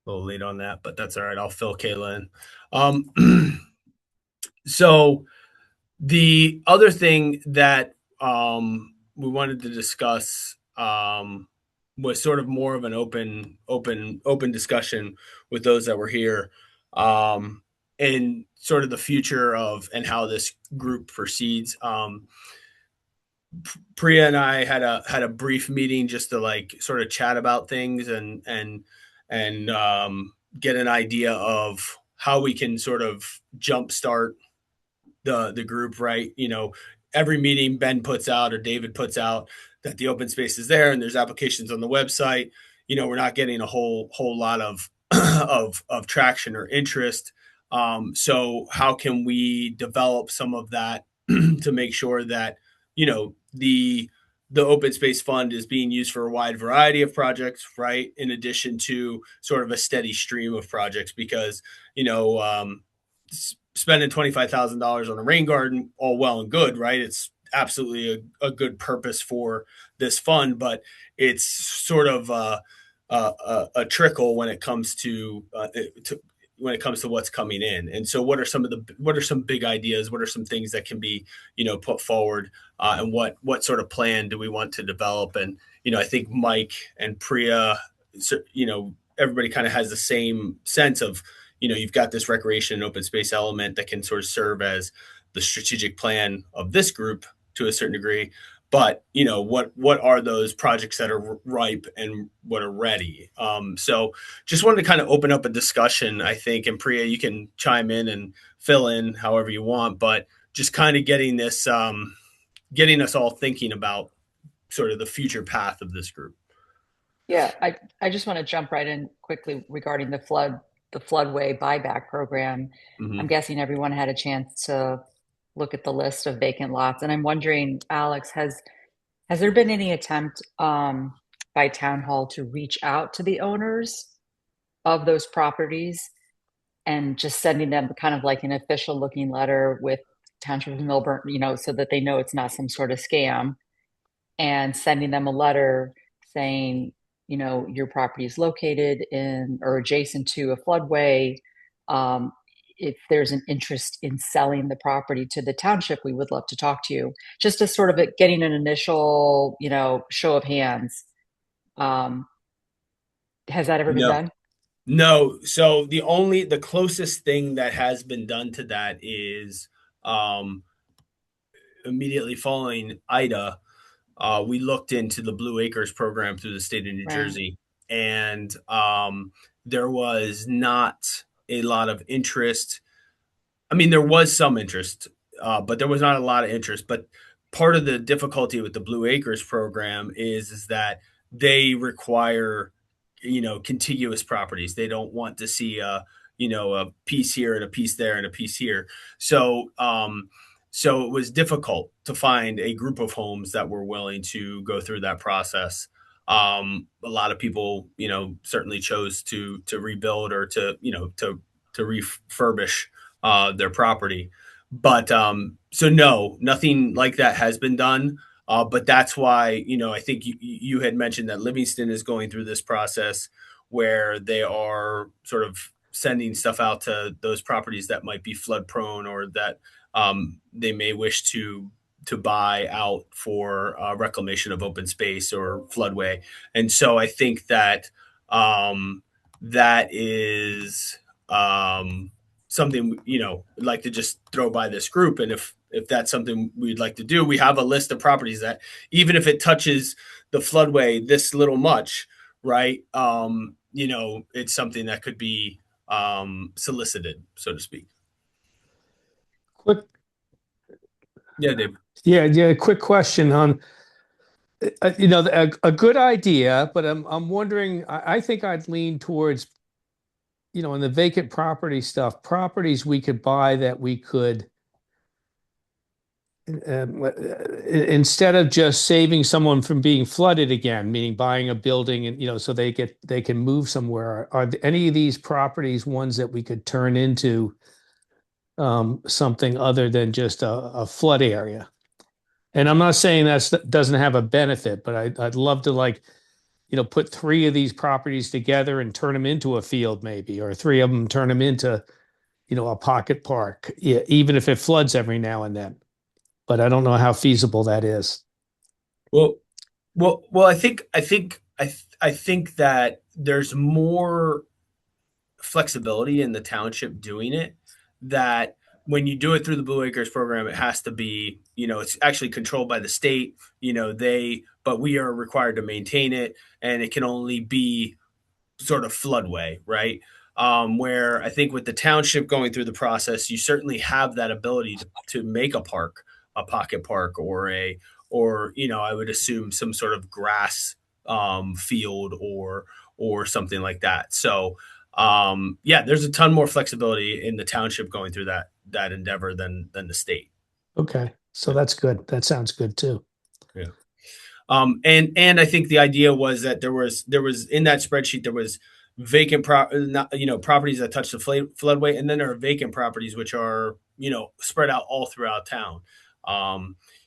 A little late on that, but that's all right. I'll fill Kayla in. Um, so the other thing that we wanted to discuss was sort of more of an open discussion with those that were here, um, and sort of the future of and how this group proceeds. Priya and I had a brief meeting just to like sort of chat about things and get an idea of how we can sort of jumpstart the group, right? Every meeting Ben puts out or David puts out that the open space is there and there's applications on the website. We're not getting a whole lot of of traction or interest. So how can we develop some of that to make sure that the open space fund is being used for a wide variety of projects, right? In addition to sort of a steady stream of projects, because you know um, spending $25,000 on a rain garden, all well and good, right? It's absolutely a good purpose for this fund, but it's sort of a trickle when it comes to when it comes to what's coming in. And so, what are some big ideas? What are some things that can be put forward, and what sort of plan do we want to develop? And I think Mike and Priya, everybody kind of has the same sense of you've got this recreation and open space element that can sort of serve as the strategic plan of this group to a certain degree. But what are those projects that are ripe and what are ready? So just wanted to kind of open up a discussion, I think. And Priya, you can chime in and fill in however you want, but just kind of getting us all thinking about sort of the future path of this group. Yeah, I just want to jump right in quickly regarding the floodway buyback program. I'm Hmm. guessing everyone had a chance to look at the list of vacant lots, and I'm wondering, Alex, has there been any attempt by Town Hall to reach out to the owners of those properties and just sending them kind of like an official looking letter with Township of Milburn, so that they know it's not some sort of scam, and sending them a letter saying, your property is located in or adjacent to a floodway. Um, if there's an interest in selling the property to the township, we would love to talk to you. Just as sort of getting an initial, show of hands. Um, has that ever been No, done? no. So the closest thing that has been done to that is um, immediately following Ida. We looked into the Blue Acres program through the state of New Right. Jersey, and there was not a lot of interest. I mean, there was some interest, but there was not a lot of interest. But part of the difficulty with the Blue Acres program is that they require contiguous properties. They don't want to see a piece here and a piece there and a piece here. So it was difficult to find a group of homes that were willing to go through that process. A lot of people, certainly chose to rebuild or to refurbish their property. But so no, nothing like that has been done. But that's why I think you had mentioned that Livingston is going through this process where they are sort of sending stuff out to those properties that might be flood prone or that they may wish to buy out for reclamation of open space or floodway. And so I think that that is something I'd like to just throw by this group. And if that's something we'd like to do, we have a list of properties that even if it touches the floodway this little much, right? It's something that could be solicited, so to speak. Quick, Yeah, Dave. yeah. Quick question on, a good idea, but I'm wondering. I think I'd lean towards, in the vacant property stuff, properties we could buy that we could, instead of just saving someone from being flooded again, meaning buying a building and so they can move somewhere. Are any of these properties ones that we could turn into something other than just a flood area? And I'm not saying that doesn't have a benefit, but I'd love to like put three of these properties together and turn them into a field maybe, or three of them turn them into, a pocket park, even if it floods every now and then. But I don't know how feasible that is. Well, I think that there's more flexibility in the township doing it. That when you do it through the Blue Acres program, it has to be, it's actually controlled by the state. But we are required to maintain it, and it can only be sort of floodway, right? Where I think with the township going through the process, you certainly have that ability to make a park, a pocket park, or I would assume some sort of grass field or something like that. So yeah, there's a ton more flexibility in the township going through that endeavor than the state. Okay, so that's good. That sounds good too. Yeah. And I think the idea was that there was in that spreadsheet there was vacant properties that touch the floodway, and then there are vacant properties which are spread out all throughout town.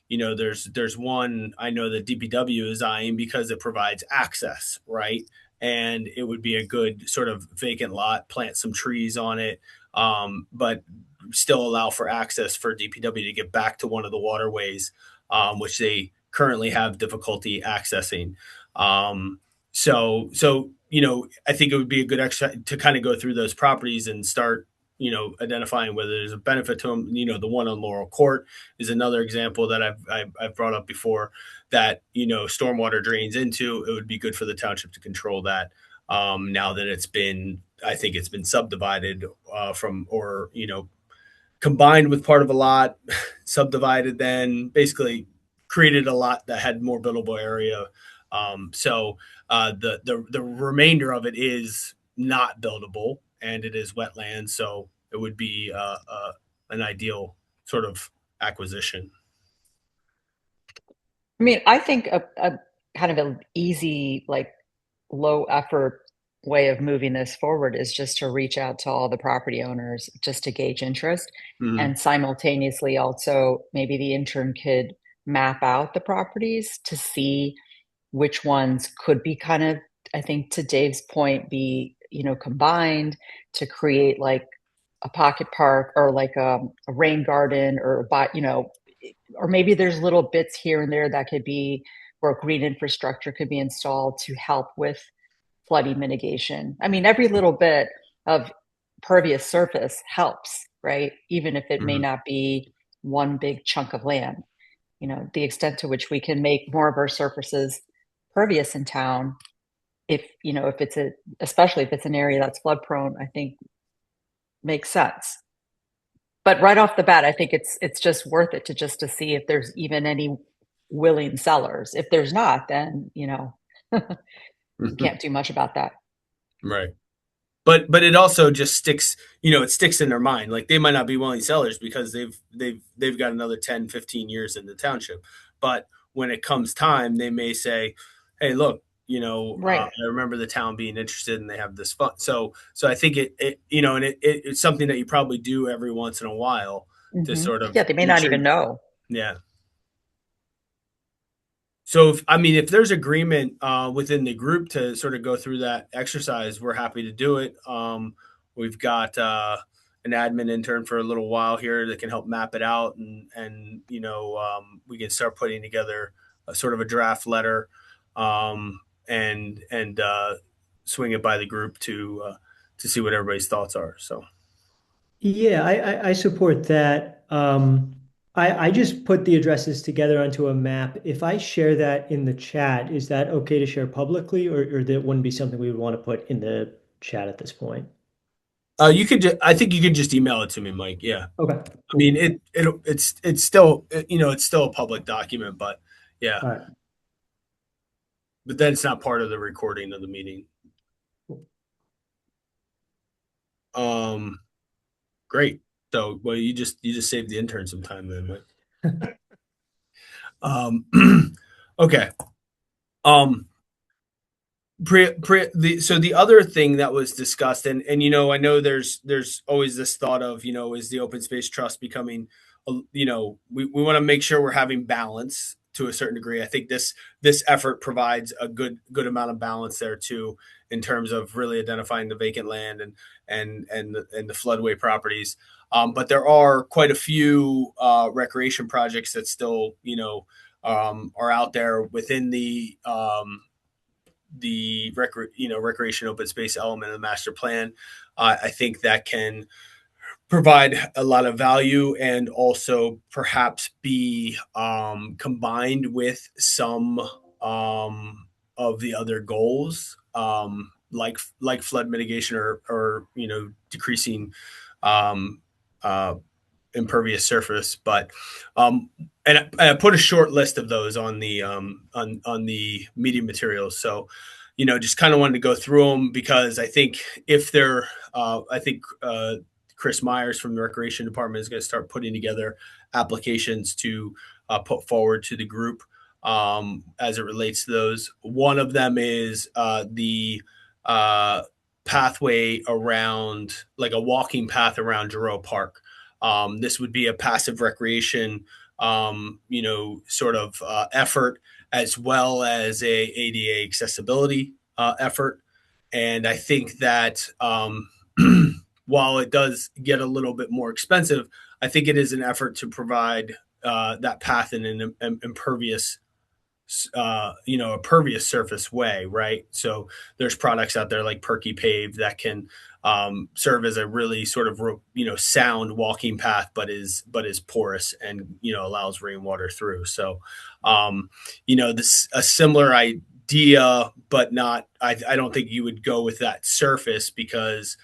There's one I know that DPW is eyeing because it provides access, right? And it would be a good sort of vacant lot, plant some trees on it, but still allow for access for DPW to get back to one of the waterways, which they currently have difficulty accessing. So I think it would be a good exercise to kind of go through those properties and start identifying whether there's a benefit to them. The one on Laurel Court is another example that I've brought up before that stormwater drains into. It would be good for the township to control that. Now that I think it's been subdivided combined with part of a lot, subdivided, then basically created a lot that had more buildable area. So the remainder of it is not buildable, and it is wetland. So it would be an ideal sort of acquisition. I mean, I think a kind of an easy, like low effort way of moving this forward is just to reach out to all the property owners just to gauge interest. Mhm. And simultaneously also maybe the intern could map out the properties to see which ones could be kind of, I think to Dave's point, be, combined to create like a pocket park or like a rain garden or maybe there's little bits here and there that could be where green infrastructure could be installed to help with flooding mitigation. I mean, every little bit of pervious surface helps, right? Even if it may Mhm. not be one big chunk of land. The extent to which we can make more of our surfaces pervious in town, if it's especially if it's an area that's flood prone, I think makes sense. But right off the bat, I think it's just worth it to see if there's even any willing sellers. If there's not, then you can't do much about that. Right. But it also just sticks, it sticks in their mind. Like they might not be willing sellers because they've got another 10, 15 years in the township. But when it comes time, they may say, hey, look, Right. I remember the town being interested and they have this fund. So I think it's something that you probably do every once in a while to Hmm. sort of Yeah, they may make not sure. even know. Yeah. So if there's agreement within the group to sort of go through that exercise, we're happy to do it. We've got an admin intern for a little while here that can help map it out, and we can start putting together a sort of a draft letter, and swing it by the group to see what everybody's thoughts are. So Yeah, I support that. I just put the addresses together onto a map. If I share that in the chat, is that okay to share publicly, or that wouldn't be something we would want to put in the chat at this point? I think you could just email it to me, Mike. Yeah. Okay. I mean, it's still it's still a public document, but yeah. All right. But then it's not part of the recording of the meeting. Great. So, well, you just saved the intern some time then, Mike. Okay. So the other thing that was discussed, and I know there's always this thought of is the open space trust becoming, we want to make sure we're having balance to a certain degree. I think this effort provides a good amount of balance there too, in terms of really identifying the vacant land and the floodway properties. But there are quite a few recreation projects that still, are out there within the recreation open space element of the master plan. I think that can provide a lot of value and also perhaps be combined with some of the other goals, like flood mitigation or decreasing um, uh, impervious surface. But and I put a short list of those on the media materials. So, just kind of wanted to go through them because I think if they're, Chris Myers from the Recreation Department is going to start putting together applications to put forward to the group as it relates to those. One of them is the pathway around, like a walking path around Giroux Park. This would be a passive recreation, sort of effort, as well as a ADA accessibility effort. And I think that while it does get a little bit more expensive, I think it is an effort to provide that path in an impervious, a pervious surface way, right? So there's products out there like Perky Pave that can serve as a really sort of sound walking path, but is porous and allows rainwater through. So this a similar idea, but not. I don't think you would go with that surface because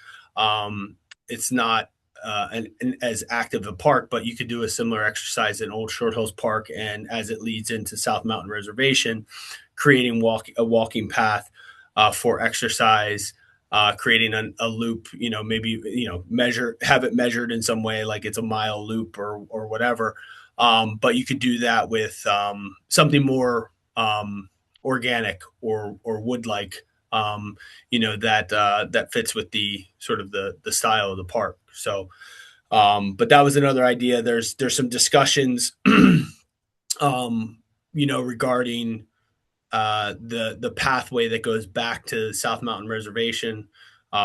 it's not as active a park, but you could do a similar exercise in Old Short Hills Park, and as it leads into South Mountain Reservation, creating a walking path for exercise, creating a loop, maybe have it measured in some way, like it's a mile loop or whatever. But you could do that with something more organic or wood-like, that fits with the sort of the style of the park. So, but that was another idea. There's some discussions, regarding the pathway that goes back to South Mountain Reservation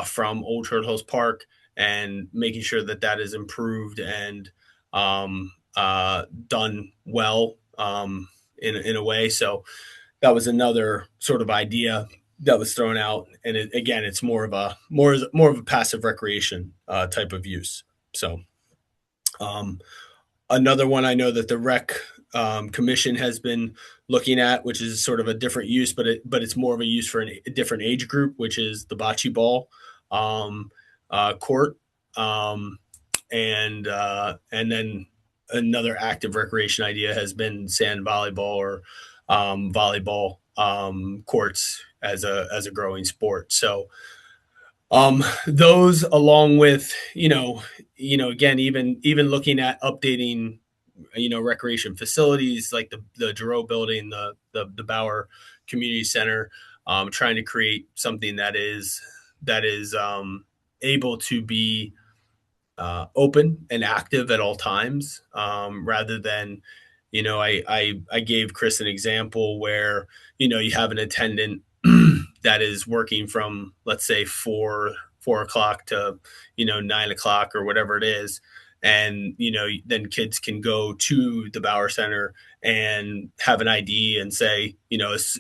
from Old Short Hills Park, and making sure that is improved and done well in a way. So that was another sort of idea that was thrown out, and it's more of a passive recreation type of use. So another one I know that the rec commission has been looking at, which is sort of a different use, but it's more of a use for a different age group, which is the bocce ball court, and then another active recreation idea has been sand volleyball or volleyball courts as a growing sport. So those, along with again, even looking at updating recreation facilities like the Giroux building, the Bauer Community Center, trying to create something that is able to be open and active at all times, rather than I gave Chris an example where you have an attendant that is working from, let's say, 4 o'clock to 9 o'clock or whatever it is, and then kids can go to the Bauer Center and have an ID and say,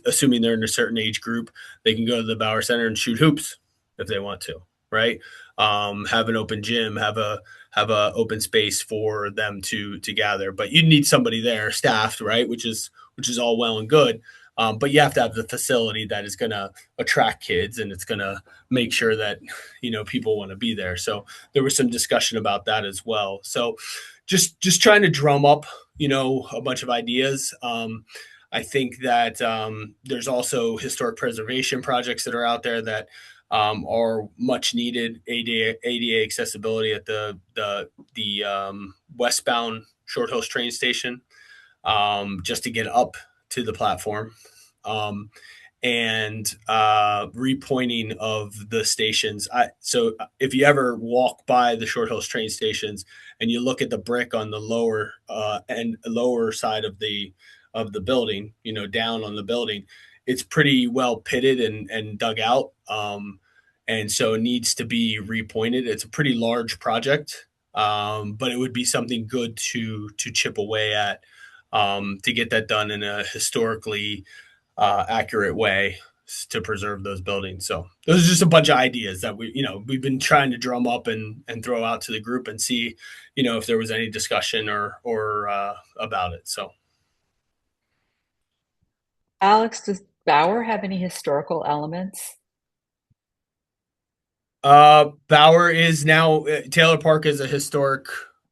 assuming they're in a certain age group, they can go to the Bauer Center and shoot hoops if they want to, right? Have an open gym, have a open space for them to gather. But you need somebody there staffed, right? Which is all well and good. But you have to have the facility that is going to attract kids, and it's going to make sure that people want to be there. So there was some discussion about that as well. So just trying to drum up a bunch of ideas. I think that there's also historic preservation projects that are out there that are much needed. ADA accessibility at the westbound Short Hills train station, just to get up to the platform, and repointing of the stations. So if you ever walk by the Short Hills train stations and you look at the brick on the lower side of the of the building, down on the building, it's pretty well pitted and dug out. And so it needs to be repointed. It's a pretty large project, but it would be something good to chip away at, to get that done in a historically accurate way to preserve those buildings. So those are just a bunch of ideas that we've been trying to drum up and throw out to the group and see, if there was any discussion or about it. So, Alex, does Bauer have any historical elements? Bauer is now Taylor Park is a historic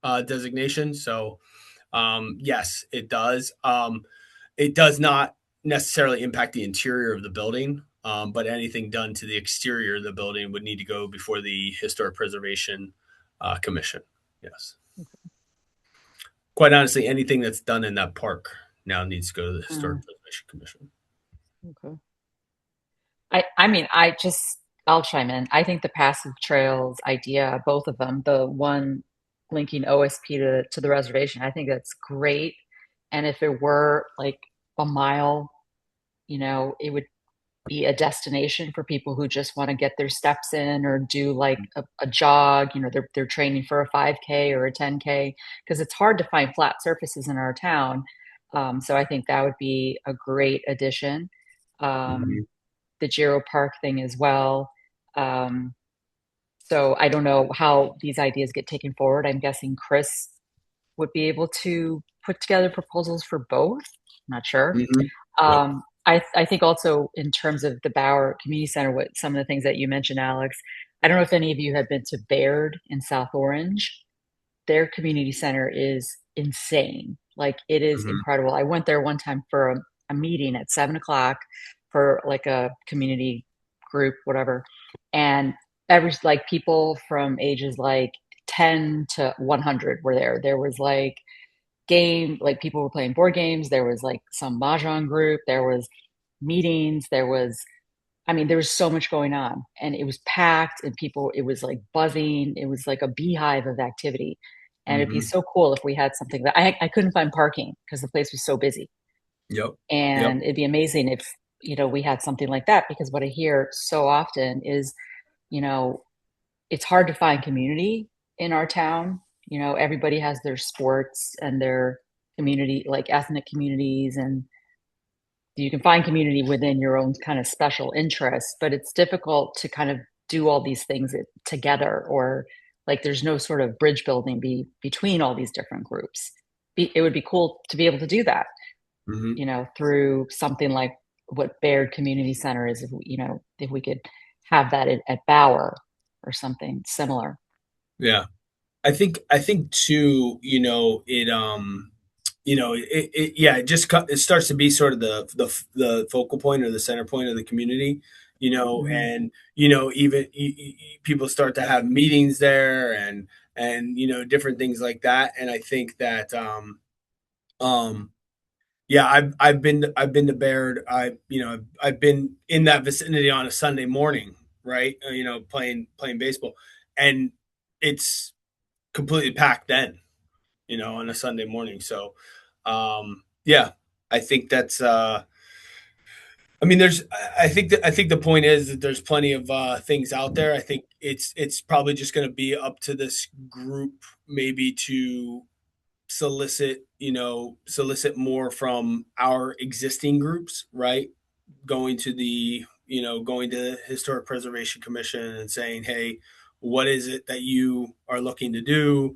designation. So, yes, it does. It does not necessarily impact the interior of the building, but anything done to the exterior of the building would need to go before the Historic Preservation Commission. Yes. Quite honestly, anything that's done in that park now needs to go to the Historic Preservation Commission. Okay. I'll chime in. I think the passive trails idea, both of them, the one linking OSP to the reservation, I think that's great. And if it were like a mile, it would be a destination for people who just want to get their steps in or do like a jog. They're training for a 5K or a 10K, because it's hard to find flat surfaces in our town. So I think that would be a great addition. The Giro Park thing as well. So I don't know how these ideas get taken forward. I'm guessing Chris would be able to put together proposals for both. Not sure. I think also in terms of the Bauer Community Center, what some of the things that you mentioned, Alex, I don't know if any of you have been to Baird in South Orange. Their community center is insane. Like, it is incredible. I went there one time for a meeting at 7:00 for like a community group, whatever. And people from ages like 10 to 100 were there. There was like people were playing board games. There was like some mahjong group. There was meetings. There was so much going on, and it was packed, and it was like buzzing. It was like a beehive of activity. And it'd be so cool if we had something that I couldn't find parking because the place was so busy. Yep. And it'd be amazing if, we had something like that, because what I hear so often is, it's hard to find community in our town. Everybody has their sports and their community, like ethnic communities, and you can find community within your own kind of special interests, but it's difficult to kind of do all these things together, or like there's no sort of bridge building between all these different groups. It would be cool to be able to do that, through something like what Baird Community Center is, if we could have that at Bauer or something similar. Yeah. I think too, it starts to be sort of the focal point or the center point of the community, and, even people start to have meetings there and, different things like that. And I think that, I've been to Baird. I've been in that vicinity on a Sunday morning, right? Playing baseball, and it's completely packed then, on a Sunday morning. So, I think that's. I think the point is that there's plenty of things out there. I think it's probably just going to be up to this group maybe to solicit more from our existing groups, right? Going to the Historic Preservation Commission and saying, hey, what is it that you are looking to do?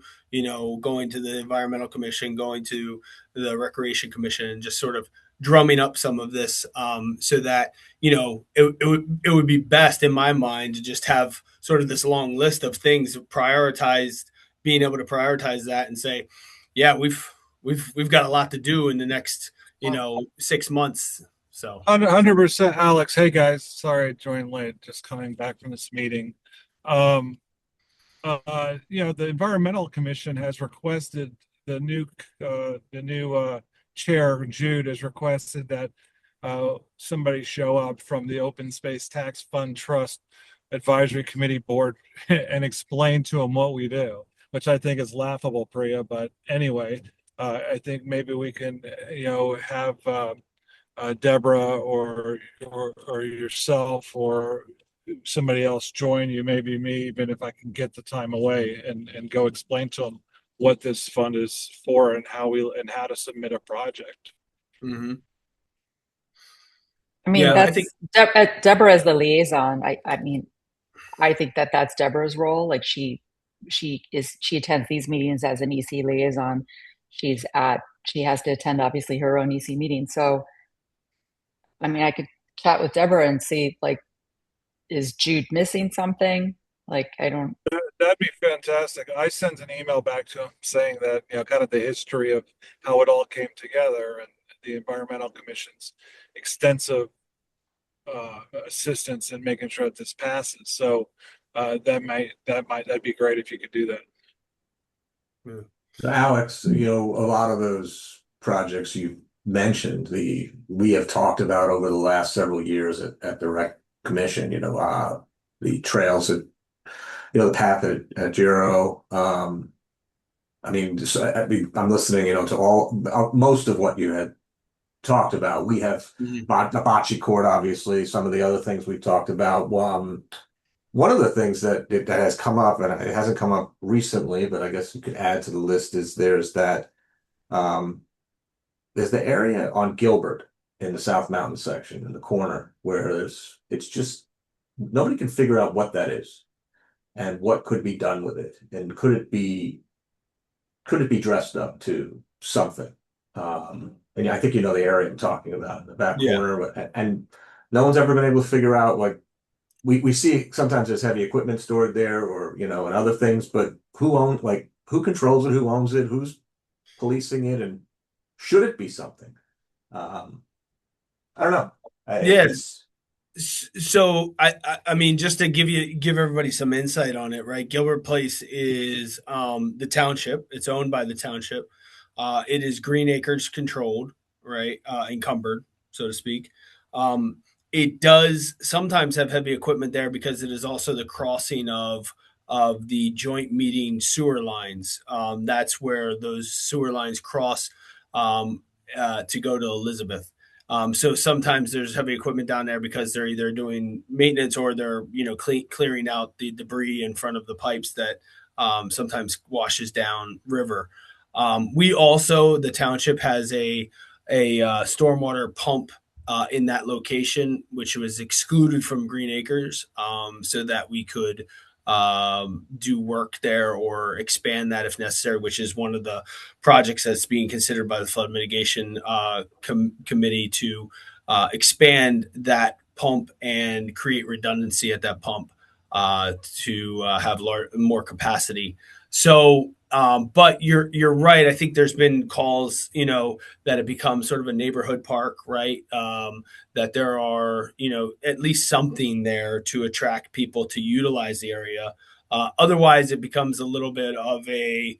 Going to the Environmental Commission, going to the Recreation Commission, and just sort of drumming up some of this, so that it would be best in my mind to just have sort of this long list of things prioritized, being able to prioritize that and say, yeah, we've got a lot to do in the next 6 months. So 100%, Alex. Hey guys, sorry I joined late. Just coming back from this meeting. The Environmental Commission has requested the new chair, Jude, has requested that somebody show up from the Open Space Tax Fund Trust Advisory Committee Board and explain to them what we do, which I think is laughable, Priya. But anyway, I think maybe we can, have Deborah or yourself or somebody else join you, maybe me, even if I can get the time away and go explain to them what this fund is for and how to submit a project. Mm-hmm. I mean, Yeah, I think. Deborah as the liaison. I mean, I think that that's Deborah's role. Like she attends these meetings as an EC liaison. She has to attend obviously her own EC meeting. So, I mean, I could chat with Deborah and see, like, is Jude missing something? Like, I don't. That'd be fantastic. I sent an email back to him saying that, kind of the history of how it all came together and the Environmental Commission's extensive assistance in making sure that this passes. So that'd be great if you could do that. So Alex, a lot of those projects you mentioned, we have talked about over the last several years at the Rec Commission, the trails at, the path at Giro. I mean, I'm listening, to most of what you had talked about. We have Mhm. the bocce court, obviously, some of the other things we've talked about. One of the things that has come up, and it hasn't come up recently, but I guess you could add to the list, is there's the area on Gilbert in the South Mountain section in the corner where it's just nobody can figure out what that is and what could be done with it, and could it be dressed up to something. And I think the area I'm talking about, the back Yeah. corner, and no one's ever been able to figure out, like, we see sometimes there's heavy equipment stored there, or and other things, but who controls it, who owns it, who's policing it, and should it be something? I don't know. Yes. So I mean, just to give everybody some insight on it, right? Gilbert Place is the township. It's owned by the township. It is Green Acres controlled, right? Encumbered, so to speak. It does sometimes have heavy equipment there because it is also the crossing of the joint meeting sewer lines. That's where those sewer lines cross to go to Elizabeth. So sometimes there's heavy equipment down there because they're either doing maintenance or they're clearing out the debris in front of the pipes that sometimes washes down river. We also, the township has a stormwater pump in that location, which was excluded from Green Acres, so that we could do work there or expand that if necessary, which is one of the projects that's being considered by the flood mitigation committee to expand that pump and create redundancy at that pump to have more capacity. So, but you're right. I think there's been calls, that it becomes sort of a neighborhood park, right? That there are, at least something there to attract people to utilize the area. Otherwise, it becomes a little bit of a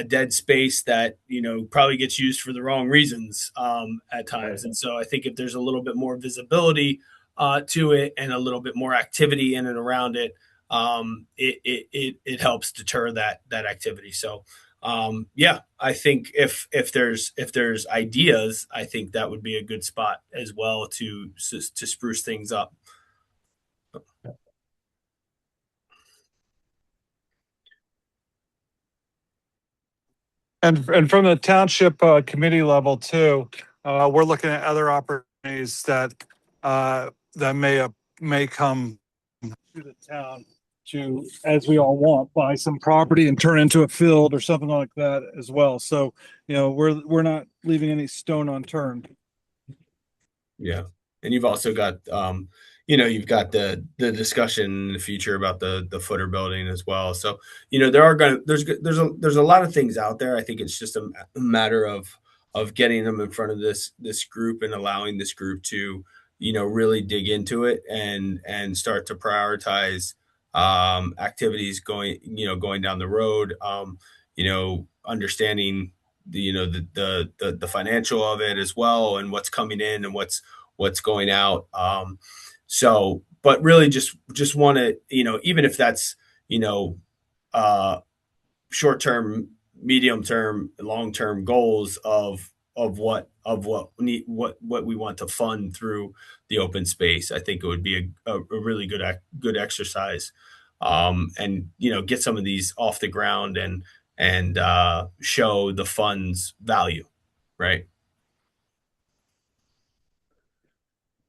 dead space that probably gets used for the wrong reasons at times. And so I think if there's a little bit more visibility to it and a little bit more activity in and around it, it helps deter that activity. So yeah, I think if there's ideas, I think that would be a good spot as well to spruce things up. And from the township committee level too, we're looking at other opportunities that may come to the town to, as we all want, buy some property and turn into a field or something like that as well. So, we're not leaving any stone unturned. Yeah, and you've also got you've got the discussion in the future about the footer building as well. So there's a lot of things out there. I think it's just a matter of getting them in front of this group and allowing this group to really dig into it and start to prioritize activities going down the road. Understanding the financial of it as well, and what's coming in and what's going out. So, but really just want to, even if that's, short term medium term, long term goals of what we want to fund through the open space. I think it would be a really good exercise, and get some of these off the ground and show the fund's value, right?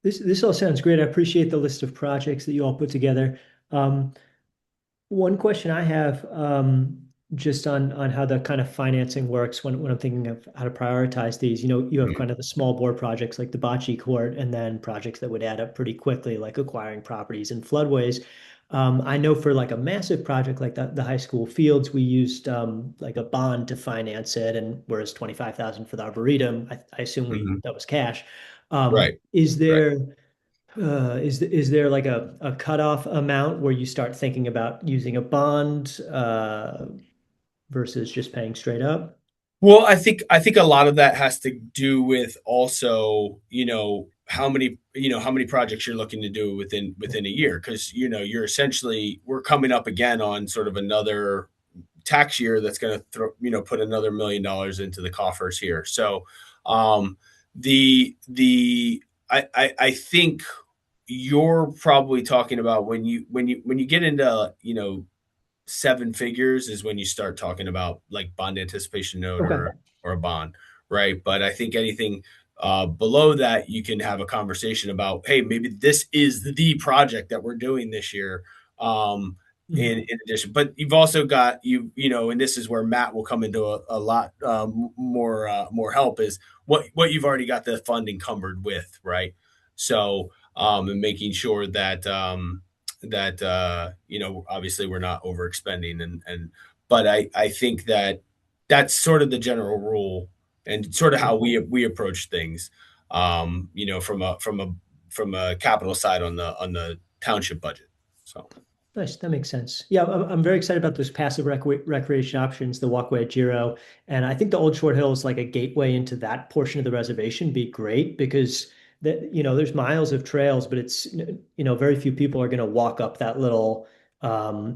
This all sounds great. I appreciate the list of projects that you all put together. One question I have, just on how the kind of financing works when I'm thinking of how to prioritize these. You have kind of the small bore projects like the bocce court, and then projects that would add up pretty quickly, like acquiring properties in floodways. I know for like a massive project like the high school fields, we used like a bond to finance it, and whereas 25,000 for the arboretum, I assume Mhm. that was cash. Right. Is Right. there is there like a cutoff amount where you start thinking about using a bond versus just paying straight up? Well, I think a lot of that has to do with also, how many projects you're looking to do within a year, because we're coming up again on sort of another tax year that's going to put another $1 million into the coffers here. So, the I think you're probably talking about when you get into seven figures is when you start talking about like bond anticipation note Okay. or a bond, right? But I think anything below that, you can have a conversation about, hey, maybe this is the project that we're doing this year. In addition, but you've also got and this is where Matt will come into a lot more help, is what you've already got the fund encumbered with, right? So and making sure that obviously we're not overexpending, but I think that that's sort of the general rule and sort of how we approach things, from a capital side on the township budget. So Nice, that makes sense. Yeah, I'm very excited about those passive recreation options, the walkway at Giro, and I think the Old Short Hills, like a gateway into that portion of the reservation, be great because there's miles of trails, but it's very few people are going to walk up that little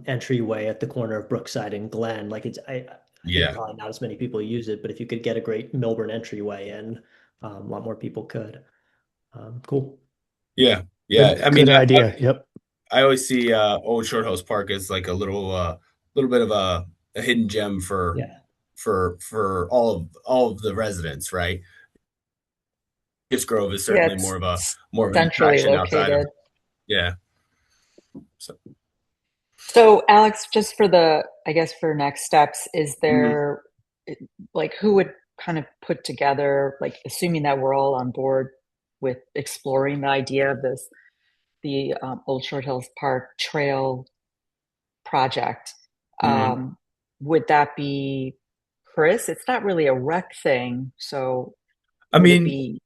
entryway at the corner of Brookside and Glen. Like I think yeah, probably not as many people use it, but if you could get a great Milburn entryway in, a lot more people could. Cool. yeah, yeah. Good, I mean, good idea. Yep. I always see Old Short Hills Park as like a little bit of a hidden gem for Yeah. all of the residents, right? Kiss Grove is Yeah, certainly it's more of an centrally attraction outside of, located. yeah. So, So, Alex, just I guess for next steps, is mhm. there like who would kind of put together, like assuming that we're all on board with exploring the idea of the Old Short Hills Park Trail project? Mhm. Would that be Chris? It's not really a rec thing, so I would it mean, be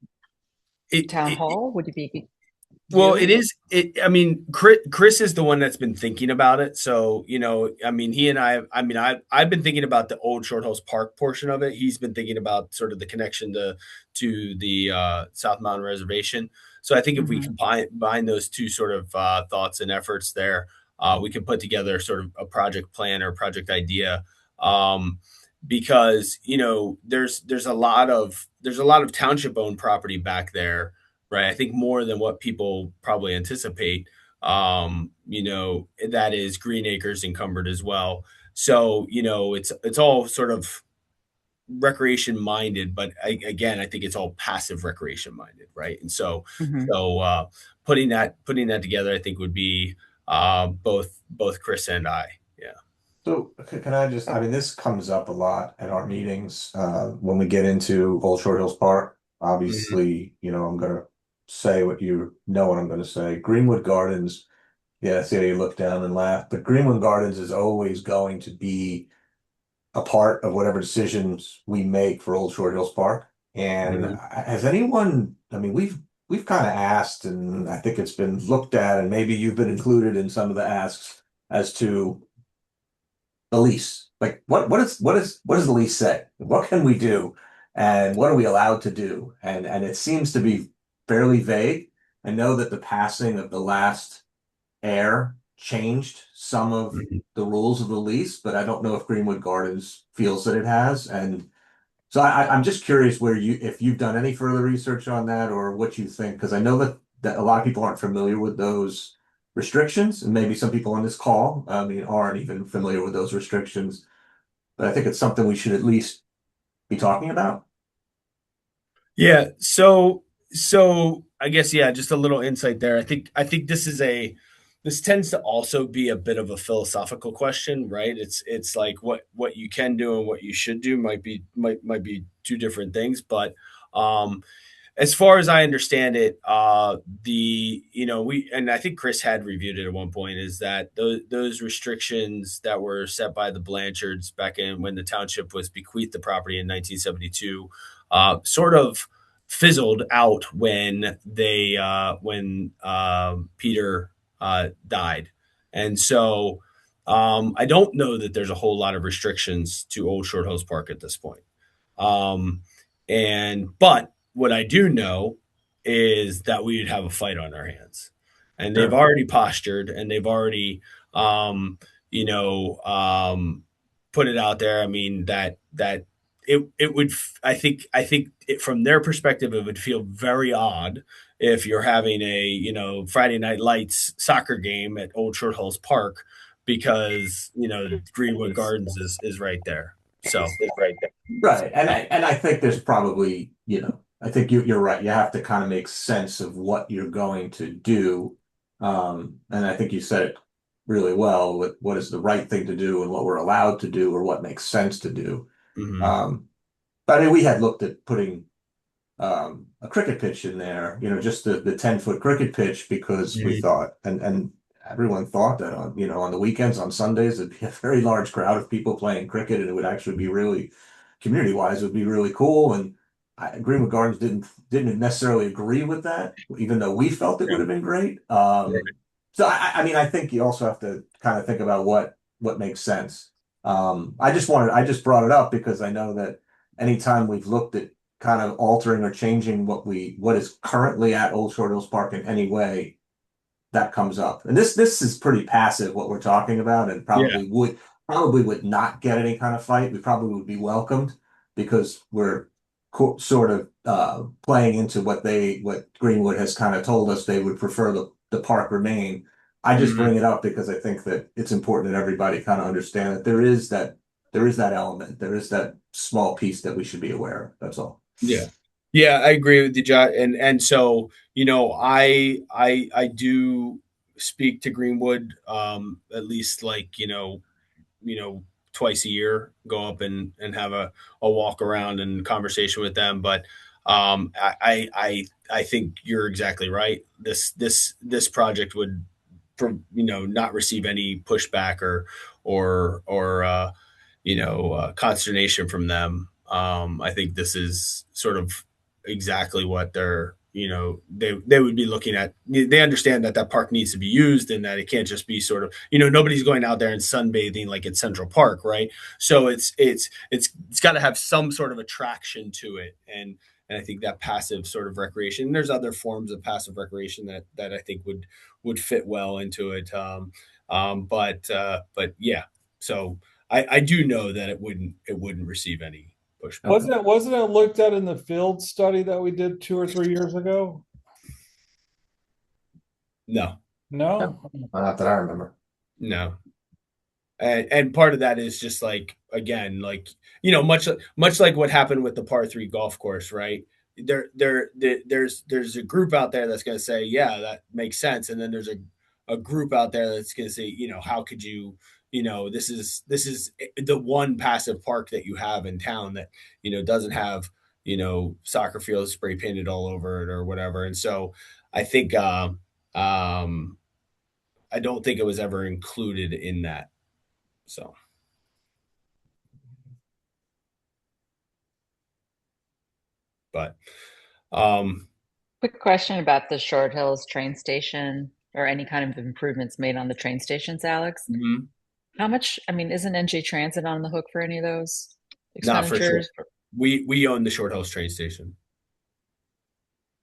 it, town it hall? Would it be well, it you? is. I mean, Chris is the one that's been thinking about it. So, I mean, he and I've been thinking about the Old Short Hills Park portion of it. He's been thinking about sort of the connection to the South Mountain Reservation. So, I think if we Hmm. combine those two sort of thoughts and efforts there, we can put together sort of a project plan or a project idea. Because there's a lot of township owned property back there, right? I think more than what people probably anticipate. That is Green Acres encumbered as well. So, it's all sort of recreation minded, but again, I think it's all passive recreation minded, right? And so, Hmm. putting that together, I think would be both Chris and I. Yeah. So can I just, I mean, this comes up a lot at our meetings, when we get into Old Short Hills Park. Mhm. Obviously, I'm gonna say what I'm gonna say. Greenwood Gardens, yeah, I see how you look down and laugh, but Greenwood Gardens is always going to be a part of whatever decisions we make for Old Short Hills Park. And Mhm. has anyone, I mean, we've kind of asked, and I think it's been looked at, and maybe you've been included in some of the asks as to the lease. Like what does the lease say? What can we do? And what are we allowed to do? And it seems to be fairly vague. I know that the passing of the last heir changed some of the rules of the lease, but I don't know if Greenwood Gardens feels that it has. And so I'm just curious if you've done any further research on that or what you think, because I know that a lot of people aren't familiar with those restrictions, and maybe some people on this call, I mean, aren't even familiar with those restrictions. But I think it's something we should at least be talking about. Yeah. So I guess, yeah, just a little insight there. I think this tends to also be a bit of a philosophical question, right? It's like what you can do and what you should do might be two different things. But as far as I understand it, and I think Chris had reviewed it at one point, is that those restrictions that were set by the Blanchards back in when the township was bequeathed the property in 1972, sort of fizzled out when Peter died, and so I don't know that there's a whole lot of restrictions to Old Short Hills Park at this point. Um, but what I do know is that we would have a fight on our hands, and they've Sure. already postured and they've already, um, you know, put it out there. I mean that it would. I think from their perspective, it would feel very odd if you're having a Friday Night Lights soccer game at Old Short Hills Park because Greenwood Gardens is right there. So Right. And I think there's probably, I think you're right. You have to kind of make sense of what you're going to do. And I think you said it really well with what is the right thing to do and what we're allowed to do or what makes sense to do. mhm. But I mean, we had looked at putting a cricket pitch in there, just the 10-foot cricket pitch because we Mhm. thought, and everyone thought that on the weekends, on Sundays, it'd be a very large crowd of people playing cricket, and it would actually be really, community-wise, it would be really cool. And Greenwood Gardens didn't necessarily agree with that, even though we felt it would have been great. So I mean, I think you also have to kind of think about what makes sense. I just brought it up because I know that anytime we've looked at kind of altering or changing what is currently at Old Short Hills Park in any way, that comes up. And this is pretty passive what we're talking about, and Yeah. probably would not get any kind of fight. We probably would be welcomed because we're sort of playing into what Greenwood has kind of told us they would prefer the park remain. I just Mhm. bring it up because I think that it's important that everybody kind of understand that there is that element, there is that small piece that we should be aware of. That's all. Yeah. Yeah, I agree with you, John. And so, I do speak to Greenwood at least like, twice a year, go up and have a walk around and conversation with them. But I think you're exactly right. This project would not receive any pushback or consternation from them. I think this is sort of exactly what they would be looking at. They understand that park needs to be used and that it can't just be sort of nobody's going out there and sunbathing like at Central Park, right? So it's got to have some sort of attraction to it, and I think that passive sort of recreation. There's other forms of passive recreation that I think would fit well into it. But yeah, so I do know that it wouldn't receive any pushback. Wasn't it looked at in the field study that we did 2 or 3 years ago? No, No? Not that I remember. no. And part of that is just like again, like much like what happened with the par three golf course, right? There's a group out there that's going to say, yeah, that makes sense, and then there's a group out there that's going to say, how could you, this is the one passive park that you have in town that doesn't have soccer fields spray painted all over it or whatever, and so I think I don't think it was ever included in that. So, but Quick question about the Short Hills train station or any kind of improvements made on the train stations, Alex. mhm, How much, I mean, isn't NJ Transit on the hook for any of those not for sure. expenditures? We own the Short Hills train station.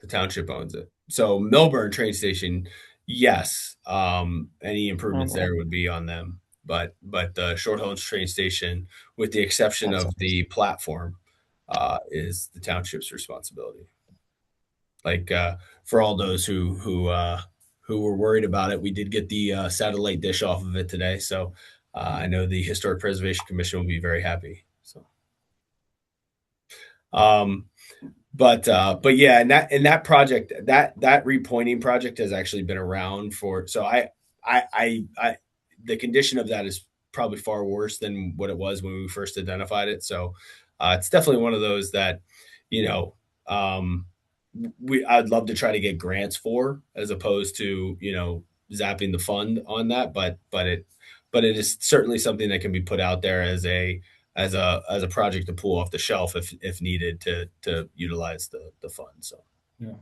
The township owns it. So Millburn train station Yes, any improvements Okay. there would be on them, but the Short Hills train station, with the exception That's of the platform, is the township's responsibility. Like, for all those who were worried about it, we did get the satellite dish off of it today, so I know the Historic Preservation Commission will be very happy. So, um, but yeah, and that project, that repointing project has actually been around for. So I the condition of that is probably far worse than what it was when we first identified it. So it's definitely one of those that, you know, um, I'd love to try to get grants for, as opposed to, zapping the fund on that. But it is certainly something that can be put out there as a project to pull off the shelf if needed to utilize the fund. So Yeah.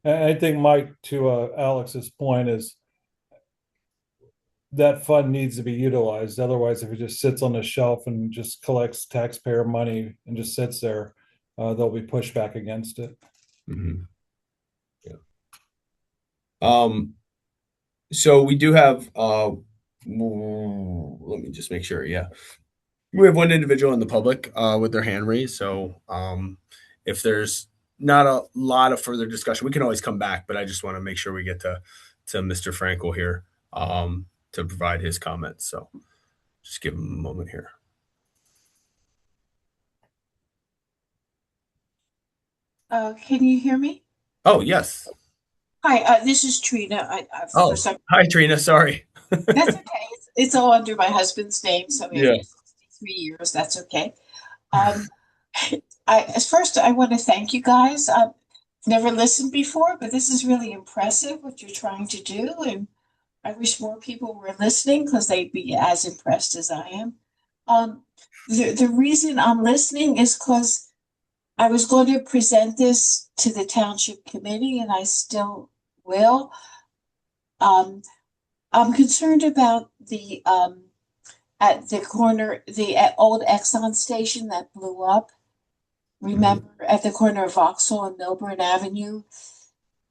And I think, Mike, to Alex's point, is that fund needs to be utilized. Otherwise, if it just sits on the shelf and just collects taxpayer money and just sits there, there'll be pushback against it. mhm. Yeah. Um, so we do have let me just make sure. Yeah. We have one individual in the public with their hand raised. So if there's not a lot of further discussion, we can always come back. But I just want to make sure we get to Mr. Frankel here to provide his comments. So just give him a moment here. Can you hear me? Oh, yes. Hi, this is Trina. Oh, For some, hi, Trina. Sorry. that's okay. It's all under my husband's name, so Yeah. after 63 years, that's okay. Um, first, I want to thank you guys. I've never listened before, but this is really impressive what you're trying to do, and I wish more people were listening because they'd be as impressed as I am. Um, the reason I'm listening is because I was going to present this to the township committee, and I still will. I'm concerned about the at the corner, the old Exxon station that blew up. Remember, at the corner of Vauxhall and Milburn Avenue,